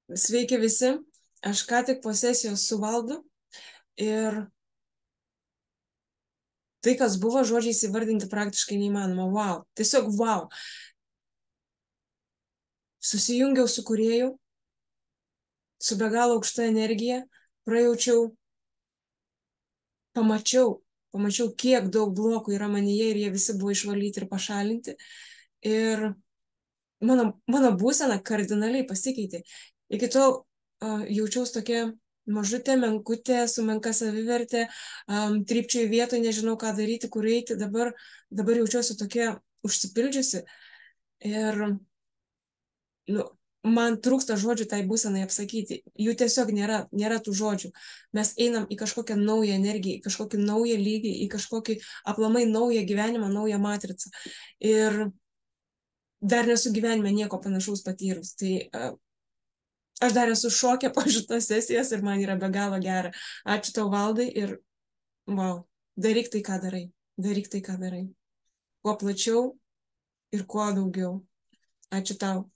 Sveiki visi, aš ką tik po sesijos su Valdu ir tai, kas buvo, žodžiais įvardinti praktiškai neįmanoma. Wow, tiesiog wow. Susijungiau su kūrėju, su be galo aukšta energija, prajaučiau, pamačiau, kiek daug blokų yra manyje ir jie visi buvo išvalyti ir pašalinti. Ir mano būsena kardinaliai pasikeitė. Iki tol jaučiausi tokia mažutė, menkutė, su menka savivertė, trypčiau į vietą, nežinau, ką daryti, kur eiti. Dabar jaučiuosi tokia užsipildžiusi ir man trūksta žodžių tai būsenai apsakyti. Jų tiesiog nėra tų žodžių. Mes einam į kažkokią naują energiją, į kažkokį naują lygį, į kažkokį aplamai naują gyvenimą, naują matricą. Ir dar nesu gyvenime nieko panašaus patyrus. Tai aš dar esu šokė po šitos sesijos ir man yra be galo gera. Ačiū tau, Valdai, ir wow, daryk tai, ką darai. Daryk tai, ką darai. Kuo plačiau ir kuo daugiau. Ačiū tau.